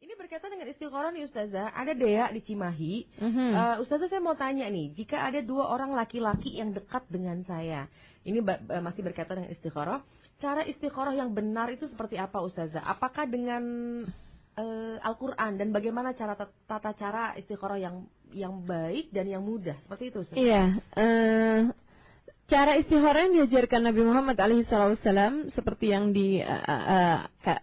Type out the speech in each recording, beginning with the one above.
Ini berkaitan dengan istikharah nih Ustazah. Ada Dea di Cimahi. Ustazah, saya mau tanya nih, jika ada dua orang laki-laki yang dekat dengan saya, ini masih berkaitan dengan istikharah. Cara istikharah yang benar itu seperti apa Ustazah? Apakah dengan Al-Quran, dan bagaimana tata cara istikharah yang baik dan yang mudah? Seperti itu Ustazah. Iya. Cara istikharah yang diajarkan Nabi Muhammad alaihissalam seperti yang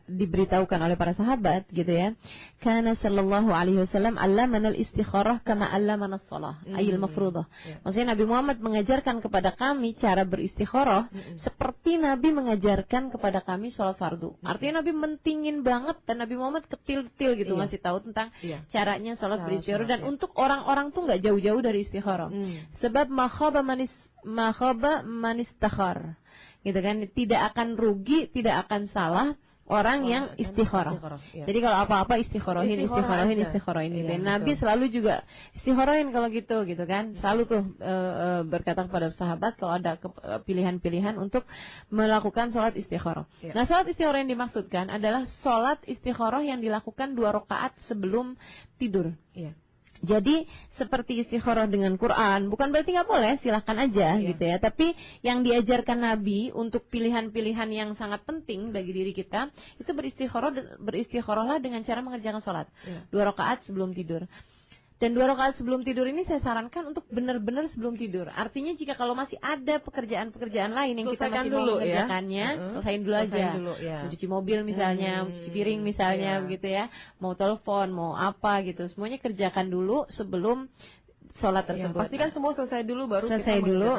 diberitahukan oleh para sahabat, gitu ya. Kana sallallahu alaihi wasallam 'allamana al-istikharah kama 'allamana as-shalah, ayil mafruḍah. Maksudnya Nabi Muhammad mengajarkan kepada kami cara beristikharah seperti Nabi mengajarkan kepada kami sholat fardu. Artinya Nabi mentingin banget, dan Nabi Muhammad ketil-ketil gitu ngasih tahu tentang caranya sholat beristikharah. Dan untuk orang-orang tuh nggak jauh-jauh dari istikharah. Sebab makhaba manistakhar, gitu kan, tidak akan rugi, tidak akan salah orang yang istikharah. Jadi kalau apa-apa istikharahin. Dan Nabi selalu juga istikharahin kalau gitu kan. Selalu tuh berkata kepada sahabat kalau ada pilihan-pilihan untuk melakukan sholat istikharah. Nah, sholat istikharah yang dimaksudkan adalah sholat istikharah yang dilakukan 2 rakaat sebelum tidur. Jadi seperti istikharah dengan Quran, bukan berarti nggak boleh, silahkan aja gitu ya. Tapi yang diajarkan Nabi untuk pilihan-pilihan yang sangat penting bagi diri kita, itu beristikharahlah dengan cara mengerjakan sholat 2 rakaat sebelum tidur. Dan 2 rakaat sebelum tidur ini saya sarankan untuk benar-benar sebelum tidur. Artinya jika kalau masih ada pekerjaan-pekerjaan lain yang kita masih mau mengerjakannya, selesaiin dulu aja. Mencuci mobil misalnya, mencuci piring misalnya, begitu ya. Mau telepon, mau apa gitu, semuanya kerjakan dulu sebelum sholat tersebut. Pastikan semua selesai dulu baru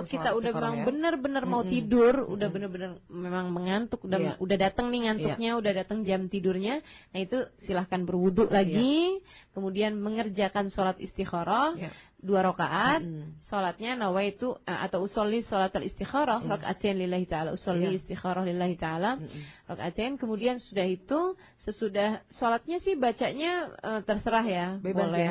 kita udah memang benar-benar mau tidur, udah benar-benar memang mengantuk, udah datang nih ngantuknya, udah datang jam tidurnya. Nah itu silahkan berwudu lagi, kemudian mengerjakan sholat istikharah 2 rakaat. Sholatnya nawaitu atau usolli sholatal istikharah rakaatain lillahi ta'ala, usolli istikharah lillahi ta'ala rakaatain. Kemudian sudah itu, sesudah sholatnya sih bacanya terserah ya, bebas boleh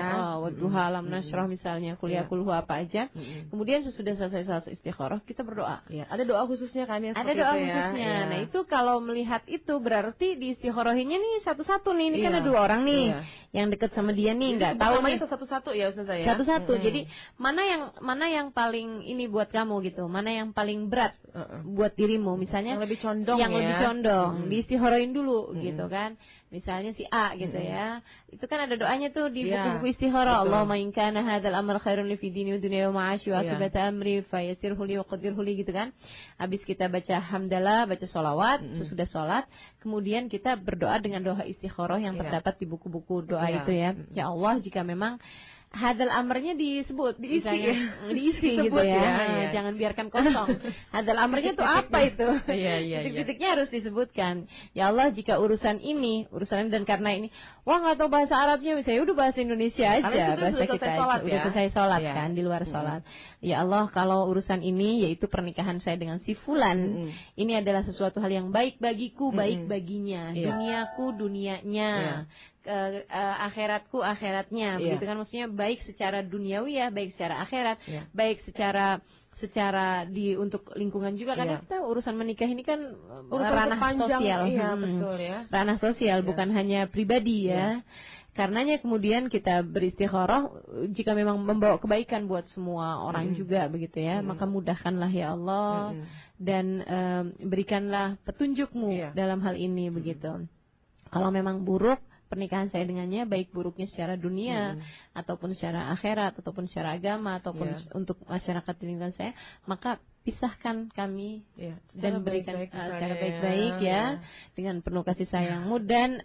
duha alam nasyrah misalnya, kuliah kulhu apa aja. Kemudian sesudah selesai sholat istikharah kita berdoa. Ada doa khususnya kan ya? Ada doa khususnya. Nah itu kalau melihat itu berarti di istikharahinya nih satu-satu nih. Ini kan ada 2 orang nih yang dekat sama dia nih, nggak tahu nih. Itu satu-satu ya Ustazah ya? Satu-satu. Jadi mana yang paling ini buat kamu gitu, mana yang paling berat buat dirimu, misalnya yang lebih condong, lebih condong diistikharahin dulu gitu kan. Misalnya si A gitu ya, itu kan ada doanya tuh di buku-buku istikharah. Allahumma in kana hadzal amr khairun li fi dini wa dunya wa ma'ashi wa akibata amri fayassirhu li wa qaddirhu li, gitu kan. Habis kita baca hamdalah, baca sholawat, sesudah sholat, kemudian kita berdoa dengan doa istikharah yang terdapat di buku-buku doa itu ya. Ya Allah, jika memang hadal amarnya diisi gitu ya. Jangan biarkan kosong. Hadal amarnya tuh apa itu? Titik-titiknya harus disebutkan. Ya Allah, jika urusan ini dan karena ini, nggak tahu bahasa Arabnya, misalnya udah bahasa Indonesia aja, bahasa kita aja. Udah selesai sholat kan, di luar sholat. Ya Allah, kalau urusan ini yaitu pernikahan saya dengan si fulan, ini adalah sesuatu hal yang baik bagiku, baik baginya, duniaku, dunianya. Akhiratku, akhiratnya, begitu kan, maksudnya baik secara duniawi ya, baik secara akhirat, baik secara untuk lingkungan juga. Karena kita urusan menikah ini kan ranah sosial, betul ya, ranah sosial, bukan hanya pribadi ya. Karenanya kemudian kita beristikharah jika memang membawa kebaikan buat semua orang juga, begitu ya, maka mudahkanlah ya Allah, dan berikanlah petunjukmu dalam hal ini, begitu. Kalau memang buruk pernikahan saya dengannya, baik buruknya secara dunia ataupun secara akhirat ataupun secara agama ataupun untuk masyarakat di lingkungan saya, maka pisahkan kami dan berikan secara baik-baik ya, dengan penuh kasih sayangmu, dan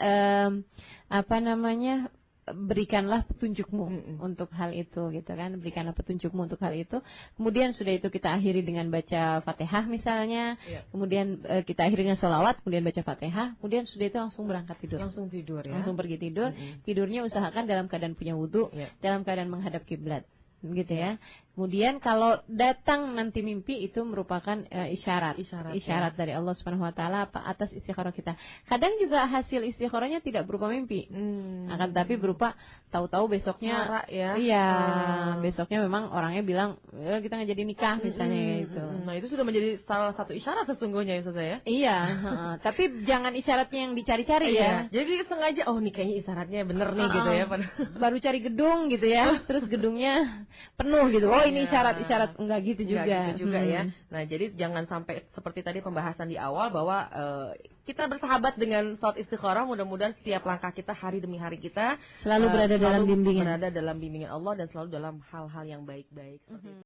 berikanlah petunjukmu untuk hal itu, gitu kan. Berikanlah petunjukmu untuk hal itu. Kemudian sudah itu kita akhiri dengan baca Fatihah misalnya. Kemudian kita akhiri dengan sholawat, kemudian baca Fatihah. Kemudian sudah itu langsung berangkat tidur. Langsung tidur ya. Langsung pergi tidur. Tidurnya usahakan dalam keadaan punya wudu, dalam keadaan menghadap kiblat, gitu ya. Kemudian kalau datang nanti mimpi itu merupakan isyarat dari Allah Subhanahu wa taala atas istikharah kita. Kadang juga hasil istikharahnya tidak berupa mimpi. Akan tapi berupa tahu-tahu besoknya besoknya memang orangnya bilang kita nggak jadi nikah misalnya gitu. Nah, itu sudah menjadi salah satu isyarat sesungguhnya ya Ustazah ya. Iya, tapi jangan isyaratnya yang dicari-cari ya. Jadi sengaja nih kayaknya isyaratnya bener nih gitu ya. Baru cari gedung gitu ya, terus gedungnya penuh gitu. Ini isyarat enggak gitu juga. Enggak gitu juga ya. Nah, jadi jangan sampai seperti tadi pembahasan di awal bahwa kita bersahabat dengan salat istikharah. Mudah-mudahan setiap langkah kita hari demi hari kita selalu berada dalam bimbingan Allah dan selalu dalam hal-hal yang baik-baik.